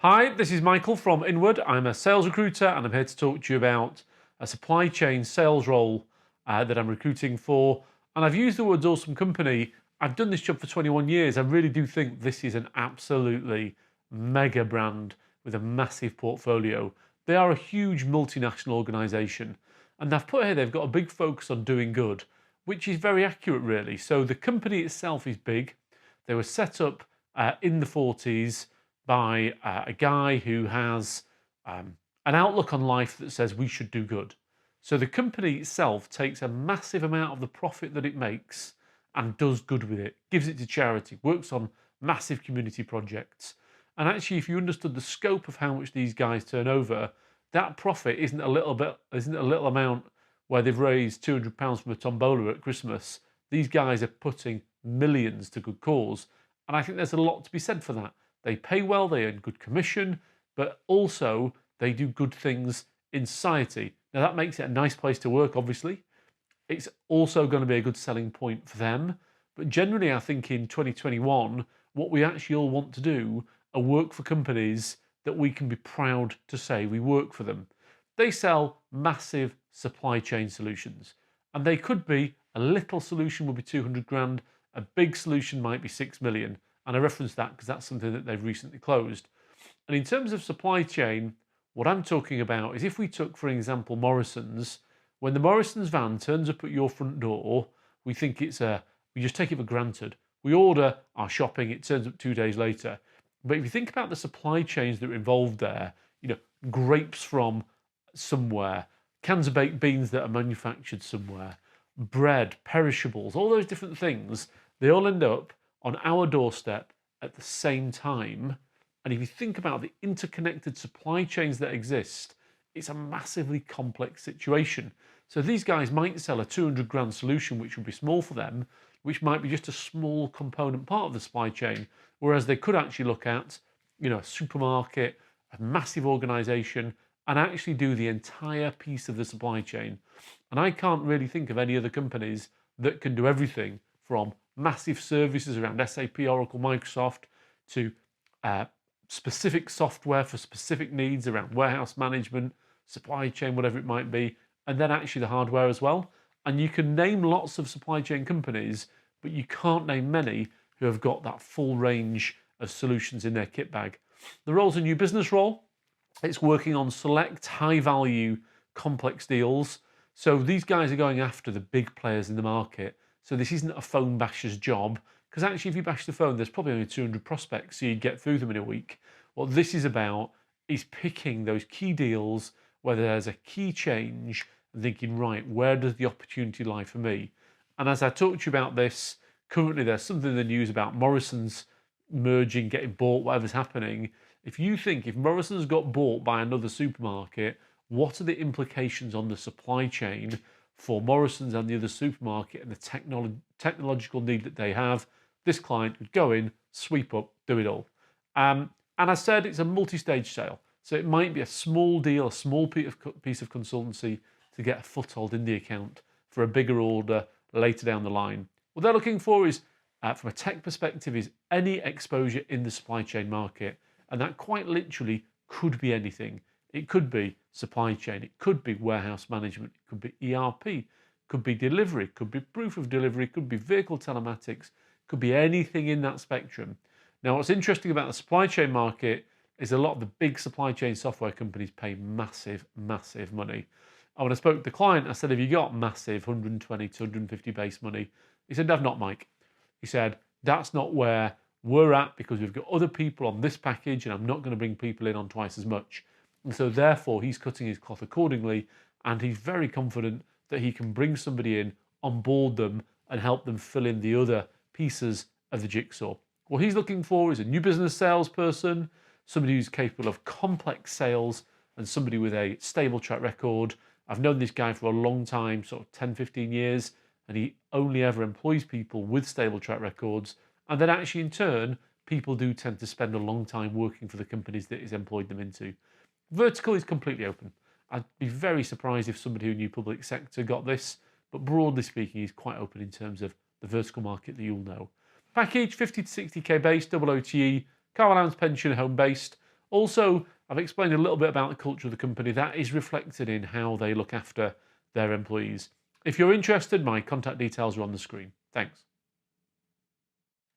Hi, this is Michael from Inward. I'm a sales recruiter and I'm here to talk to you about a supply chain sales role that I'm recruiting for. And I've used the words awesome company. I've done this job for 21 years. I really do think this is an absolutely mega brand with a massive portfolio. They are a huge multinational organization and they've put here they've got a big focus on doing good, which is very accurate really. So the company itself is big. They were set up in the 40s by a guy who has an outlook on life that says we should do good. So the company itself takes a massive amount of the profit that it makes and does good with it, gives it to charity, works on massive community projects. And actually, if you understood the scope of how much these guys turn over, that profit isn't a little amount where they've raised £200 from a tombola at Christmas. These guys are putting millions to good cause. And I think there's a lot to be said for that. They pay well, they earn good commission, but also they do good things in society. Now that makes it a nice place to work, obviously. It's also going to be a good selling point for them. But generally, I think in 2021, what we actually all want to do are work for companies that we can be proud to say we work for them. They sell massive supply chain solutions, and they could be a little solution would be 200 grand, a big solution might be 6 million. And I reference that because that's something that they've recently closed. And in terms of supply chain, what I'm talking about is if we took, for example, Morrison's, when the Morrison's van turns up at your front door, we think we just take it for granted. We order our shopping, it turns up 2 days later. But if you think about the supply chains that are involved there, grapes from somewhere, cans of baked beans that are manufactured somewhere, bread, perishables, all those different things, they all end up on our doorstep at the same time. And if you think about the interconnected supply chains that exist, it's a massively complex situation. So these guys might sell a 200 grand solution, which would be small for them, which might be just a small component part of the supply chain, whereas they could actually look at, a supermarket, a massive organization, and actually do the entire piece of the supply chain. And I can't really think of any other companies that can do everything from massive services around SAP, Oracle, Microsoft, to specific software for specific needs around warehouse management, supply chain, whatever it might be, and then actually the hardware as well. And you can name lots of supply chain companies, but you can't name many who have got that full range of solutions in their kit bag. The role's a new business role. It's working on select high-value complex deals. So these guys are going after the big players in the market. So this isn't a phone basher's job, because actually if you bash the phone, there's probably only 200 prospects, so you'd get through them in a week. What this is about is picking those key deals where there's a key change and thinking, right, where does the opportunity lie for me? And as I talked to you about this, currently there's something in the news about Morrison's merging, getting bought, whatever's happening. If you think if Morrison's got bought by another supermarket, what are the implications on the supply chain for Morrison's and the other supermarket and the technological need that they have? This client would go in, sweep up, do it all. And I said it's a multi-stage sale. So it might be a small deal, a small piece of consultancy to get a foothold in the account for a bigger order later down the line. What they're looking for is, from a tech perspective, is any exposure in the supply chain market. And that quite literally could be anything. It could be supply chain, it could be warehouse management, it could be ERP, could be delivery, could be proof of delivery, could be vehicle telematics, could be anything in that spectrum. Now, what's interesting about the supply chain market is a lot of the big supply chain software companies pay massive, massive money. And when I spoke to the client, I said, have you got massive 120 to 150 base money? He said, I've not, Mike. He said, that's not where we're at because we've got other people on this package and I'm not going to bring people in on twice as much. And so therefore he's cutting his cloth accordingly, and he's very confident that he can bring somebody in, onboard them and help them fill in the other pieces of the jigsaw. What he's looking for is a new business salesperson, somebody who's capable of complex sales and somebody with a stable track record. I've known this guy for a long time, sort of 10, 15 years, and he only ever employs people with stable track records. And then actually in turn, people do tend to spend a long time working for the companies that he's employed them into. Vertical is completely open. I'd be very surprised if somebody who knew public sector got this, but broadly speaking, he's quite open in terms of the vertical market that you'll know. Package 50 to 60k base, double OTE, car allowance, pension, home based. Also, I've explained a little bit about the culture of the company that is reflected in how they look after their employees. If you're interested, my contact details are on the screen. Thanks.